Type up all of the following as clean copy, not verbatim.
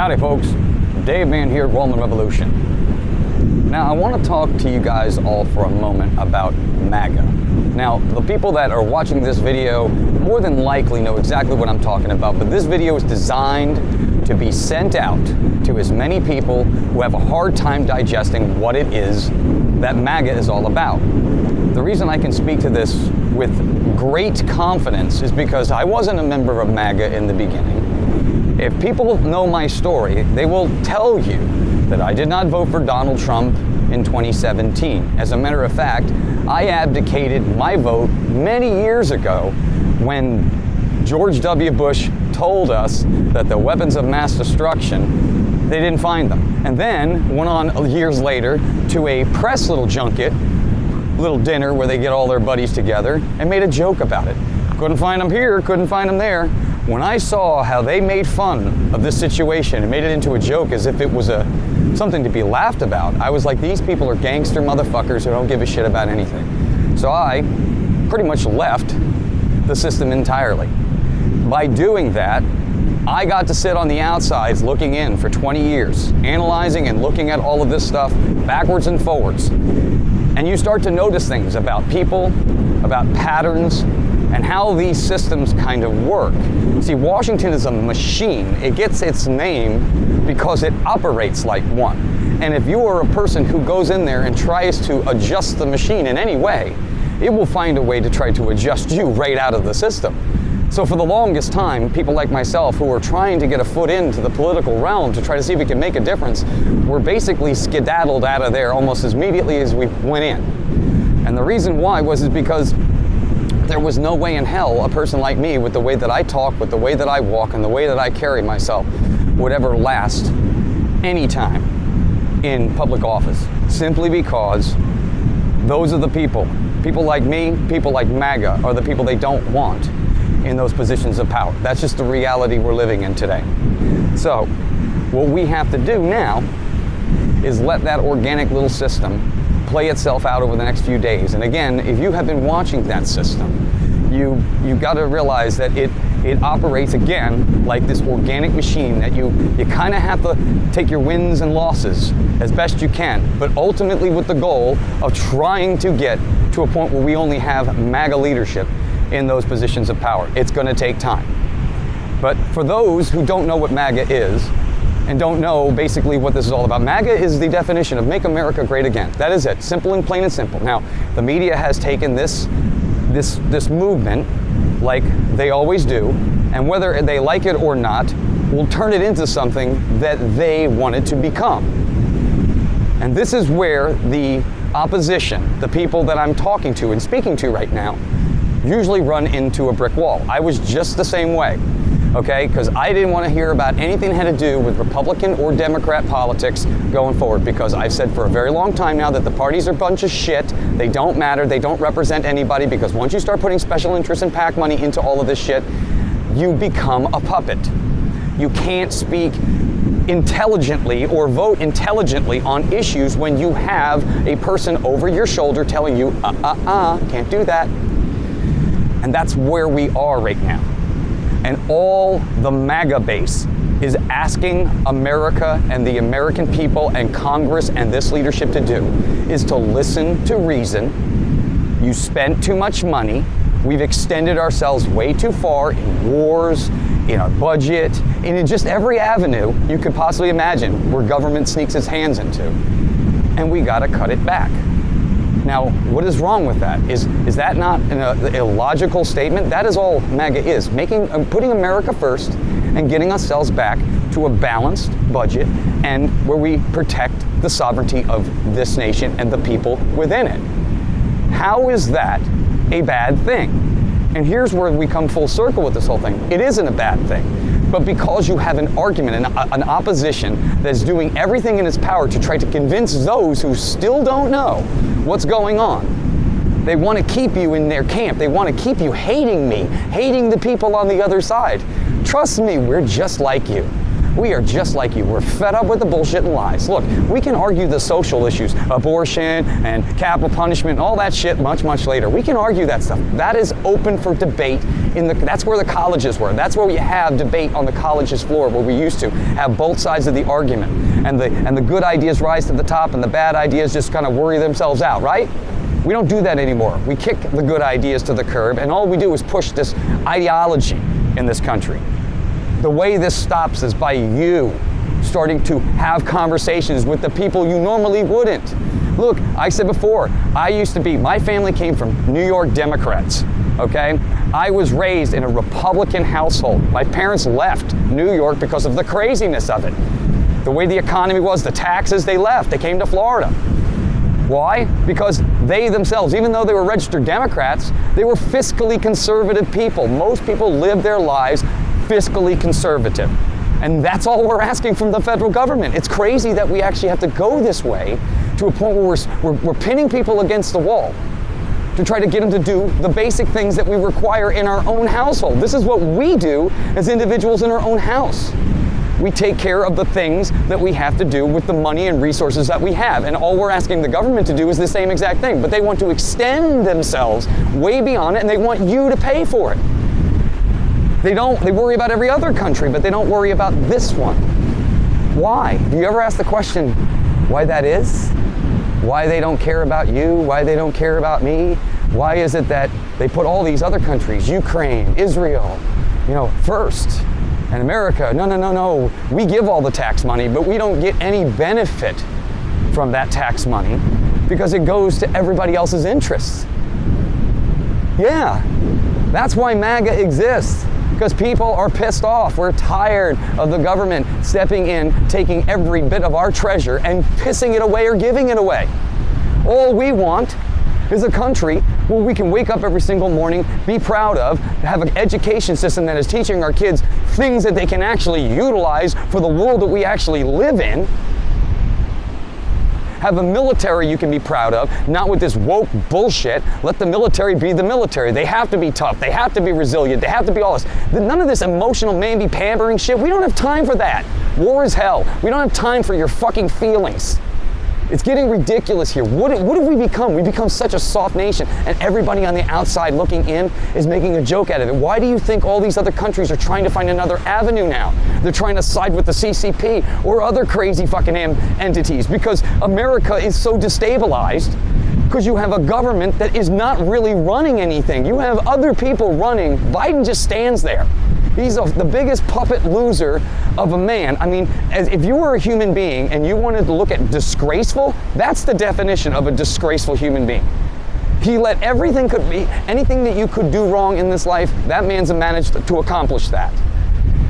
Howdy folks, Dave Man here, Roman Revolution. Now I want to talk to you guys all for a moment about MAGA. Now the people that are watching this video more than likely know exactly what I'm talking about, but this video is designed to be sent out to as many people who have a hard time digesting what it is that MAGA is all about. The reason I can speak to this with great confidence is because I wasn't a member of MAGA in the beginning. If people know my story, they will tell you that I did not vote for Donald Trump in 2017. As a matter of fact, I abdicated my vote many years ago when George W. Bush told us that the weapons of mass destruction, they didn't find them. And then went on years later to a press little junket, little dinner where they get all their buddies together and made a joke about it. Couldn't find them here, couldn't find them there. When I saw how they made fun of this situation and made it into a joke as if it was something to be laughed about, I was like, these people are gangster motherfuckers who don't give a shit about anything. So I pretty much left the system entirely. By doing that, I got to sit on the outsides looking in for 20 years, analyzing and looking at all of this stuff backwards and forwards. And you start to notice things about people, about patterns, and how these systems kind of work. See, Washington is a machine. It gets its name because it operates like one. And if you are a person who goes in there and tries to adjust the machine in any way, it will find a way to try to adjust you right out of the system. So for the longest time, people like myself who were trying to get a foot into the political realm to try to see if we could make a difference, were basically skedaddled out of there almost as immediately as we went in. And the reason why is because there was no way in hell a person like me, with the way that I talk, with the way that I walk, and the way that I carry myself, would ever last any time in public office. Simply because those are the people like me, people like MAGA, are the people they don't want in those positions of power. That's just the reality we're living in today. So what we have to do now is let that organic little system play itself out over the next few days. And again, if you have been watching that system, you got to realize that it operates again like this organic machine that you kind of have to take your wins and losses as best you can, but ultimately with the goal of trying to get to a point where we only have MAGA leadership in those positions of power. It's going to take time. But for those who don't know what MAGA is, and don't know basically what this is all about. MAGA is the definition of Make America Great Again. That is it, simple and plain and simple. Now, the media has taken this movement like they always do, and whether they like it or not, will turn it into something that they want it to become. And this is where the opposition, the people that I'm talking to and speaking to right now, usually run into a brick wall. I was just the same way. Okay, because I didn't want to hear about anything that had to do with Republican or Democrat politics going forward, because I've said for a very long time now that the parties are a bunch of shit. They don't matter. They don't represent anybody, because once you start putting special interest and PAC money into all of this shit, you become a puppet. You can't speak intelligently or vote intelligently on issues when you have a person over your shoulder telling you, can't do that. And that's where we are right now. And all the MAGA base is asking America and the American people and Congress and this leadership to do is to listen to reason. You spent too much money. We've extended ourselves way too far in wars, in our budget, and in just every avenue you could possibly imagine where government sneaks its hands into. And we got to cut it back. Now, what is wrong with that? Is that not an illogical statement? That is all MAGA is, putting America first and getting ourselves back to a balanced budget and where we protect the sovereignty of this nation and the people within it. How is that a bad thing? And here's where we come full circle with this whole thing. It isn't a bad thing. But because you have an argument, an opposition that's doing everything in its power to try to convince those who still don't know what's going on, they want to keep you in their camp. They want to keep you hating me, hating the people on the other side. Trust me, we're just like you. We are just like you. We're fed up with the bullshit and lies. Look, we can argue the social issues, abortion and capital punishment, all that shit much, much later. We can argue that stuff. That is open for debate. That's where the colleges were. That's where we have debate on the college's floor, where we used to have both sides of the argument. And the good ideas rise to the top and the bad ideas just kind of worry themselves out, right? We don't do that anymore. We kick the good ideas to the curb, and all we do is push this ideology in this country. The way this stops is by you starting to have conversations with the people you normally wouldn't. Look, I said before, my family came from New York Democrats, okay? I was raised in a Republican household. My parents left New York because of the craziness of it. The way the economy was, the taxes, they left. They came to Florida. Why? Because they themselves, even though they were registered Democrats, they were fiscally conservative people. Most people live their lives fiscally conservative. And that's all we're asking from the federal government. It's crazy that we actually have to go this way to a point where we're pinning people against the wall to try to get them to do the basic things that we require in our own household. This is what we do as individuals in our own house. We take care of the things that we have to do with the money and resources that we have. And all we're asking the government to do is the same exact thing. But they want to extend themselves way beyond it, and they want you to pay for it. They worry about every other country, but they don't worry about this one. Why? Do you ever ask the question why that is? Why they don't care about you? Why they don't care about me? Why is it that they put all these other countries, Ukraine, Israel, first? And America, no. We give all the tax money, but we don't get any benefit from that tax money because it goes to everybody else's interests. Yeah, that's why MAGA exists, because people are pissed off. We're tired of the government stepping in, taking every bit of our treasure and pissing it away or giving it away. All we want is a country where we can wake up every single morning, be proud of, have an education system that is teaching our kids things that they can actually utilize for the world that we actually live in. Have a military you can be proud of, not with this woke bullshit. Let the military be the military. They have to be tough. They have to be resilient. They have to be all this. None of this emotional maybe pampering shit. We don't have time for that. War is hell. We don't have time for your fucking feelings. It's getting ridiculous here. What have we become? We become such a soft nation, and everybody on the outside looking in is making a joke out of it. Why do you think all these other countries are trying to find another avenue now? They're trying to side with the CCP or other crazy fucking entities because America is so destabilized because you have a government that is not really running anything. You have other people running. Biden just stands there. He's the biggest puppet loser of a man. I mean, if you were a human being and you wanted to look at disgraceful, that's the definition of a disgraceful human being. He let anything that you could do wrong in this life, that man's managed to accomplish that.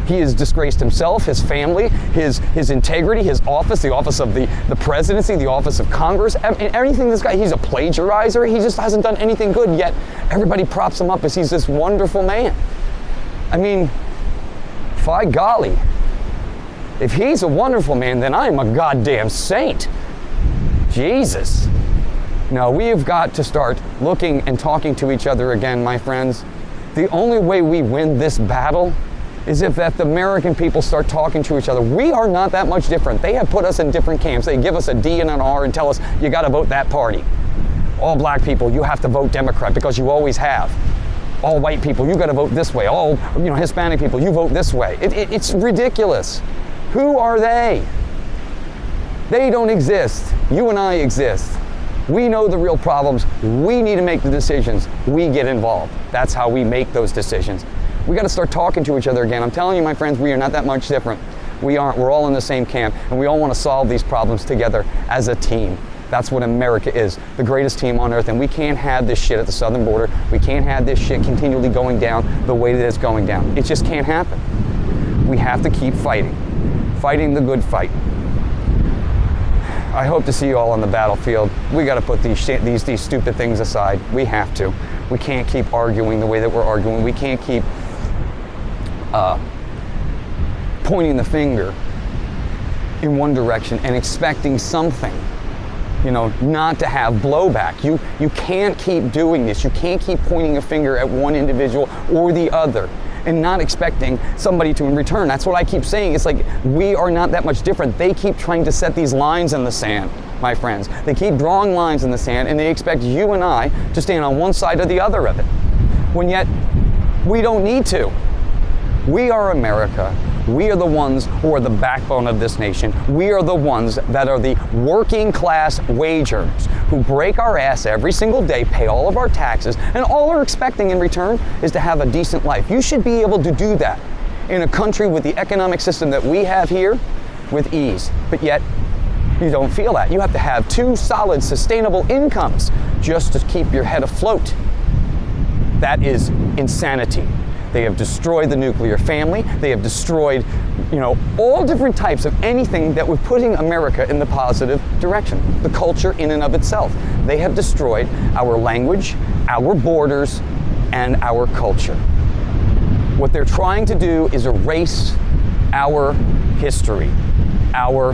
He has disgraced himself, his family, his integrity, his office, the office of the presidency, the office of Congress, everything this guy, he's a plagiarizer. He just hasn't done anything good, yet everybody props him up as he's this wonderful man. I mean, by golly, if he's a wonderful man, then I'm a goddamn saint. Jesus. No, we have got to start looking and talking to each other again, my friends. The only way we win this battle is if the American people start talking to each other. We are not that much different. They have put us in different camps. They give us a D and an R and tell us, you got to vote that party. All black people, you have to vote Democrat because you always have. All white people, you got to vote this way. All Hispanic people, you vote this way. It's ridiculous. Who are they? They don't exist. You and I exist. We know the real problems. We need to make the decisions. We get involved. That's how we make those decisions. We got to start talking to each other again. I'm telling you, my friends, we are not that much different. We aren't. We're all in the same camp, and we all want to solve these problems together as a team. That's what America is, the greatest team on earth. And we can't have this shit at the southern border. We can't have this shit continually going down the way that it's going down. It just can't happen. We have to keep fighting the good fight. I hope to see you all on the battlefield. We got to put these stupid things aside. We have to. We can't keep arguing the way that we're arguing. We can't keep pointing the finger in one direction and expecting something. Not to have blowback. You can't keep doing this. You can't keep pointing a finger at one individual or the other and not expecting somebody to in return. That's what I keep saying. It's like we are not that much different. They keep trying to set these lines in the sand, my friends. They keep drawing lines in the sand, and they expect you and I to stand on one side or the other of it, when yet we don't need to. We are America. We are the ones who are the backbone of this nation. We are the ones that are the working class wage earners who break our ass every single day, pay all of our taxes, and all we're expecting in return is to have a decent life. You should be able to do that in a country with the economic system that we have here with ease. But yet, you don't feel that. You have to have 2 solid, sustainable incomes just to keep your head afloat. That is insanity. They have destroyed the nuclear family. They have destroyed, all different types of anything that was putting America in the positive direction. The culture in and of itself. They have destroyed our language, our borders, and our culture. What they're trying to do is erase our history, our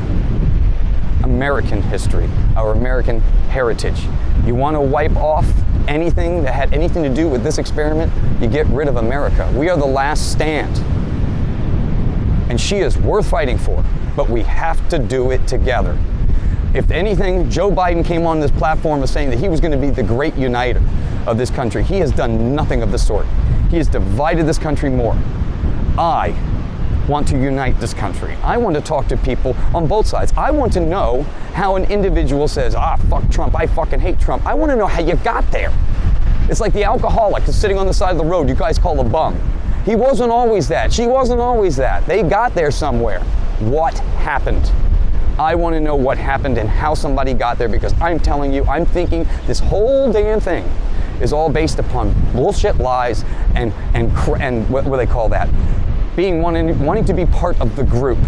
American history, our American heritage. You want to wipe off anything that had anything to do with this experiment, you get rid of America. We are the last stand. And she is worth fighting for, but we have to do it together. If anything, Joe Biden came on this platform of saying that he was going to be the great uniter of this country. He has done nothing of the sort. He has divided this country more. I want to unite this country. I want to talk to people on both sides. I want to know how an individual says, fuck Trump, I fucking hate Trump. I want to know how you got there. It's like the alcoholic is sitting on the side of the road you guys call a bum. He wasn't always that. She wasn't always that. They got there somewhere. What happened? I want to know what happened and how somebody got there, because I'm telling you, I'm thinking this whole damn thing is all based upon bullshit lies and what do they call that? Wanting to be part of the group.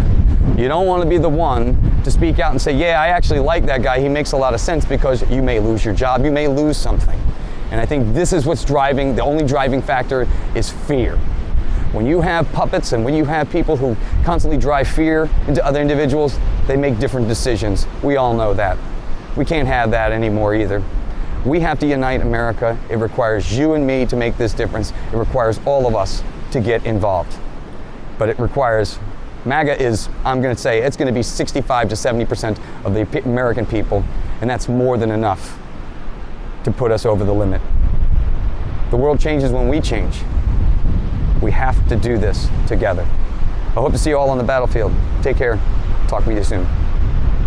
You don't want to be the one to speak out and say, yeah, I actually like that guy. He makes a lot of sense, because you may lose your job. You may lose something. And I think this is what's driving, the only driving factor is fear. When you have puppets and when you have people who constantly drive fear into other individuals, they make different decisions. We all know that. We can't have that anymore either. We have to unite America. It requires you and me to make this difference. It requires all of us to get involved. But it requires, MAGA is, I'm going to say, it's going to be 65 to 70% of the American people, and that's more than enough to put us over the limit. The world changes when we change. We have to do this together. I hope to see you all on the battlefield. Take care. Talk with you soon.